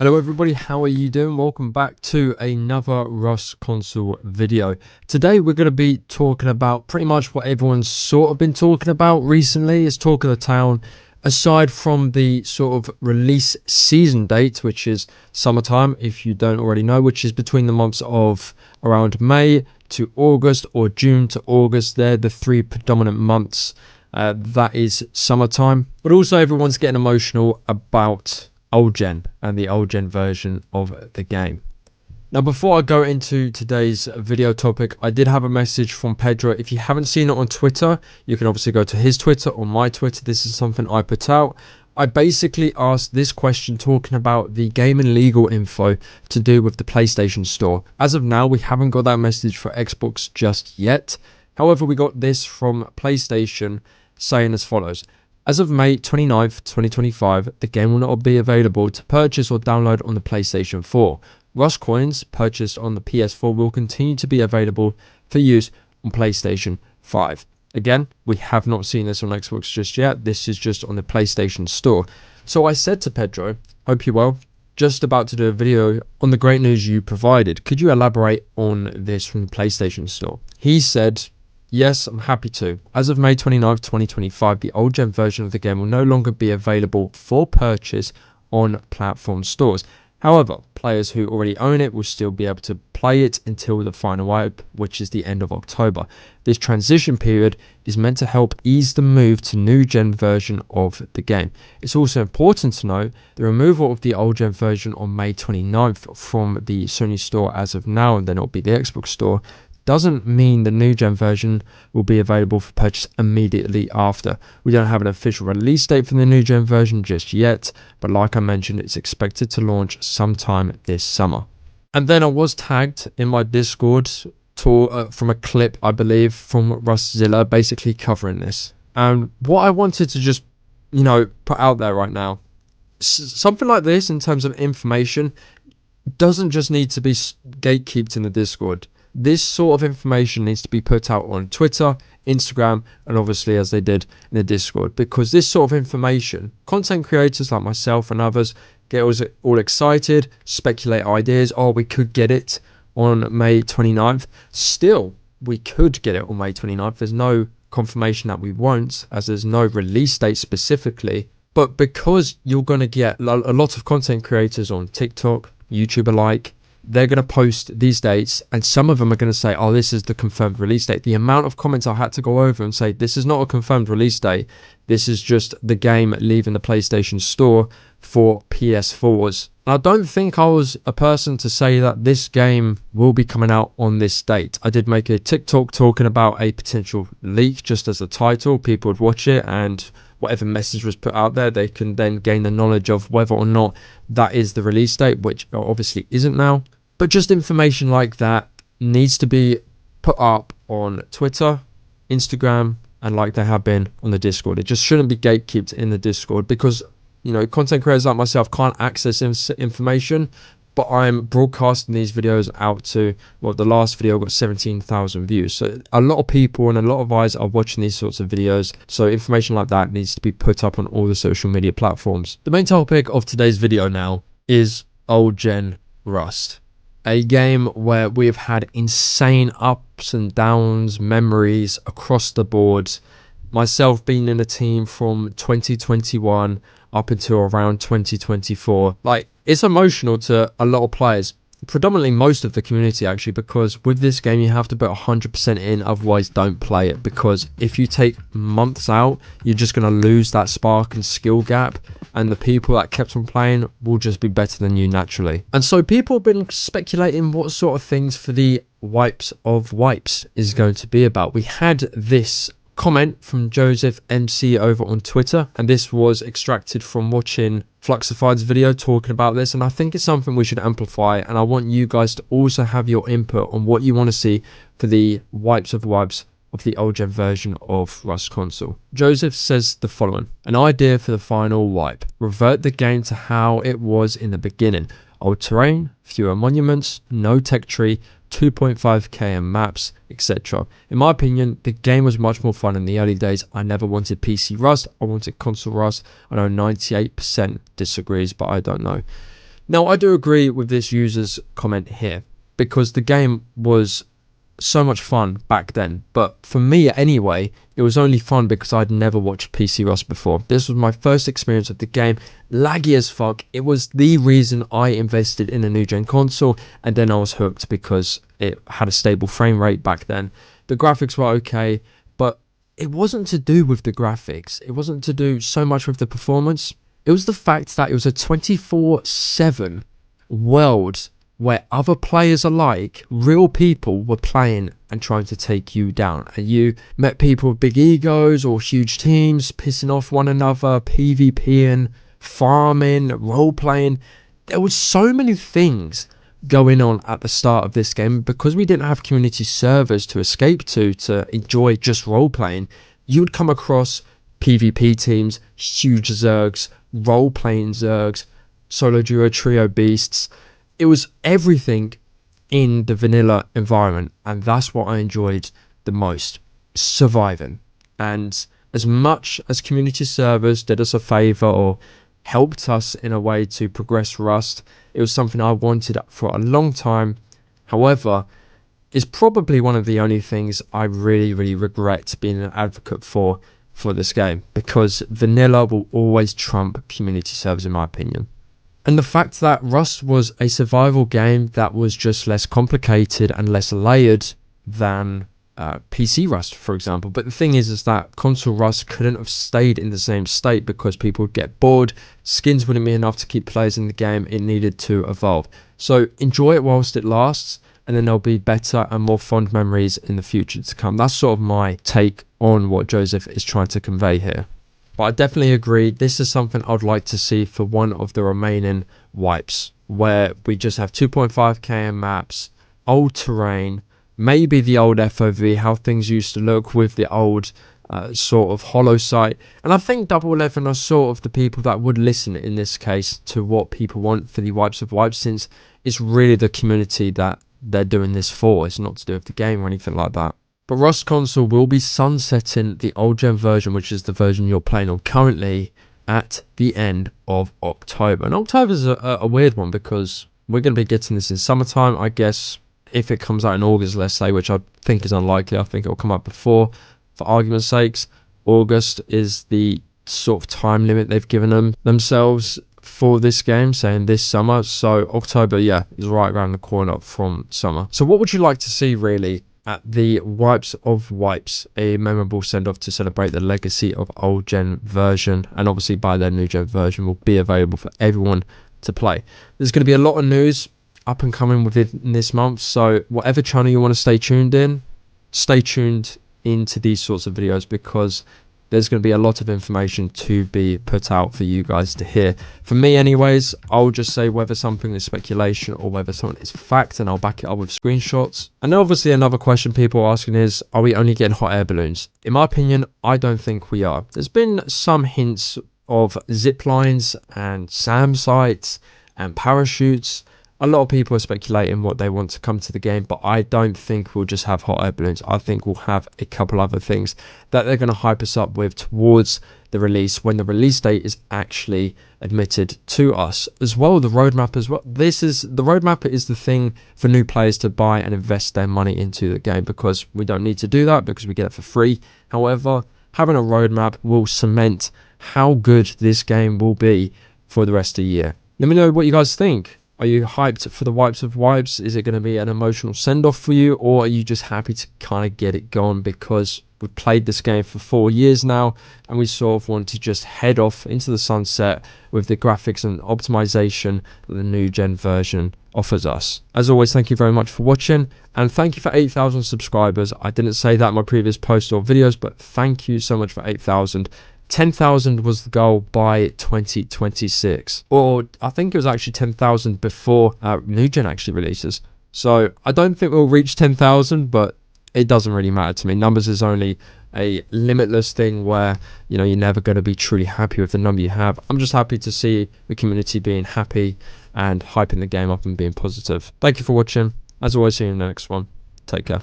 Hello everybody, how are you doing? Welcome back to another Rust console video. Today we're going to be talking about pretty much what everyone's sort of been talking about recently. It's talk of the town. Aside from the sort of release season date, which is summertime, if you don't already know, which is between the months of around May to August or June to August. They're the three predominant months. That is summertime. But also everyone's getting emotional about old gen and the old gen version of the game. Now, before I go into today's video topic, I did have a message from Pedro. If you haven't seen it on Twitter, you can obviously go to his Twitter or my Twitter. This is something I put out. I basically asked this question talking about the game and legal info to do with the PlayStation Store. As of now, we haven't got that message for Xbox just yet. However, we got this from PlayStation saying as follows. As of May 29th, 2025, the game will not be available to purchase or download on the PlayStation 4. Rust coins purchased on the PS4 will continue to be available for use on PlayStation 5. Again, we have not seen this on Xbox just yet. This is just on the PlayStation Store. So I said to Pedro, hope you're well, just about to do a video on the great news you provided. Could you elaborate on this from the PlayStation Store? He said, yes, I'm happy to. As of May 29th, 2025, the old gen version of the game will no longer be available for purchase on platform stores. However, players who already own it will still be able to play it until the final wipe, which is the end of October. This transition period is meant to help ease the move to new gen version of the game. It's also important to note the removal of the old gen version on May 29th from the Sony store as of now, and then it'll be the Xbox store, doesn't mean the new gen version will be available for purchase immediately after. We don't have an official release date for the new gen version just yet, but like I mentioned, it's expected to launch sometime this summer. And then I was tagged in my Discord from a clip, I believe, from Rustzilla, basically covering this. And what I wanted to just, put out there right now, something like this in terms of information doesn't just need to be gatekept in the Discord. This sort of information needs to be put out on Twitter, Instagram, and obviously as they did in the Discord, because this sort of information, content creators like myself and others get all excited, speculate ideas. Oh, we could get it on May 29th. Still, we could get it on May 29th. There's no confirmation that we won't, as there's no release date specifically. But because you're going to get a lot of content creators on TikTok, YouTube alike, they're going to post these dates, and some of them are going to say, oh, this is the confirmed release date. The amount of comments I had to go over and say, this is not a confirmed release date. This is just the game leaving the PlayStation Store for PS4s. And I don't think I was a person to say that this game will be coming out on this date. I did make a TikTok talking about a potential leak just as a title. People would watch it, and whatever message was put out there, they can then gain the knowledge of whether or not that is the release date, which obviously isn't now. But just information like that needs to be put up on Twitter, Instagram, and like they have been on the Discord. It just shouldn't be gatekept in the Discord, because content creators like myself can't access information, but I'm broadcasting these videos out to, well, the last video got 17,000 views. So a lot of people and a lot of eyes are watching these sorts of videos. So information like that needs to be put up on all the social media platforms. The main topic of today's video now is old gen Rust. A game where we've had insane ups and downs, memories across the board. Myself being in a team from 2021 up until around 2024. Like, it's emotional to a lot of players, predominantly most of the community actually, because with this game you have to put 100% in, otherwise don't play it, because if you take months out, you're just going to lose that spark and skill gap, and the people that kept on playing will just be better than you naturally. And so people have been speculating what sort of things for the wipes of wipes is going to be about. We had this comment from Joseph MC over on Twitter, and this was extracted from watching Fluxified's video talking about this, and I think it's something we should amplify, and I want you guys to also have your input on what you want to see for the wipes of wipes of the old gen version of Rust console. Joseph says the following: an idea for the final wipe: revert the game to how it was in the beginning. Old terrain, fewer monuments, no tech tree, 2.5k in maps, etc. In my opinion, the game was much more fun in the early days. I never wanted PC Rust, I wanted console Rust. I know 98% disagrees, but I don't know. Now, I do agree with this user's comment here, because the game was so much fun back then, but for me anyway, it was only fun because I'd never watched PC Rust before. This was my first experience of the game, laggy as fuck. It was the reason I invested in a new gen console, and then I was hooked because it had a stable frame rate back then. The graphics were okay, but it wasn't to do with the graphics. It wasn't to do so much with the performance. It was the fact that it was a 24/7 world where other players alike, real people, were playing and trying to take you down. And you met people with big egos or huge teams, pissing off one another, PvPing, farming, role-playing. There was so many things going on at the start of this game. Because we didn't have community servers to escape to enjoy just role-playing, you would come across PvP teams, huge zergs, role-playing zergs, solo, duo, trio beasts. It was everything in the vanilla environment, and that's what I enjoyed the most, surviving. And as much as community servers did us a favor or helped us in a way to progress Rust, it was something I wanted for a long time. However, it's probably one of the only things I really regret being an advocate for this game, because vanilla will always trump community servers in my opinion. And the fact that Rust was a survival game that was just less complicated and less layered than PC Rust, for example. But the thing is that console Rust couldn't have stayed in the same state because people would get bored, skins wouldn't be enough to keep players in the game, it needed to evolve. So enjoy it whilst it lasts, and then there'll be better and more fond memories in the future to come. That's sort of my take on what Joseph is trying to convey here. But I definitely agree, this is something I'd like to see for one of the remaining wipes, where we just have 2.5 km maps, old terrain, maybe the old FOV, how things used to look with the old sort of hollow site. And I think Double 11 are sort of the people that would listen in this case to what people want for the wipes of wipes, since it's really the community that they're doing this for. It's not to do with the game or anything like that. But Rust console will be sunsetting the old gen version, which is the version you're playing on currently, at the end of October. And October is a weird one because we're going to be getting this in summertime. I guess if it comes out in August, let's say, which I think is unlikely, I think it will come out before. For argument's sakes, August is the sort of time limit they've given themselves for this game, saying this summer. So October, yeah, is right around the corner from summer. So what would you like to see really at the wipes of wipes? A memorable send-off to celebrate the legacy of old gen version, and obviously by then new gen version will be available for everyone to play. There's going to be a lot of news up and coming within this month, so whatever channel you want to stay tuned into these sorts of videos, because there's going to be a lot of information to be put out for you guys to hear. For me anyways, I'll just say whether something is speculation or whether something is fact, and I'll back it up with screenshots. And obviously another question people are asking is, are we only getting hot air balloons? In my opinion, I don't think we are. There's been some hints of zip lines and SAM sites and parachutes. A lot of people are speculating what they want to come to the game, but I don't think we'll just have hot air balloons. I think we'll have a couple other things that they're going to hype us up with towards the release, when the release date is actually admitted to us. As well, the roadmap as well. The roadmap is the thing for new players to buy and invest their money into the game, because we don't need to do that because we get it for free. However, having a roadmap will cement how good this game will be for the rest of the year. Let me know what you guys think. Are you hyped for the wipes of wipes? Is it going to be an emotional send-off for you, or are you just happy to kind of get it gone because we've played this game for 4 years now and we sort of want to just head off into the sunset with the graphics and optimization that the new gen version offers us? As always, thank you very much for watching, and thank you for 8,000 subscribers. I didn't say that in my previous posts or videos, but thank you so much for 8,000. 10,000 was the goal by 2026, or I think it was actually 10,000 before new gen actually releases. So I don't think we'll reach 10,000, but it doesn't really matter to me. Numbers is only a limitless thing where, you know, you're never going to be truly happy with the number you have. I'm just happy to see the community being happy and hyping the game up and being positive. Thank you for watching. As always, see you in the next one. Take care.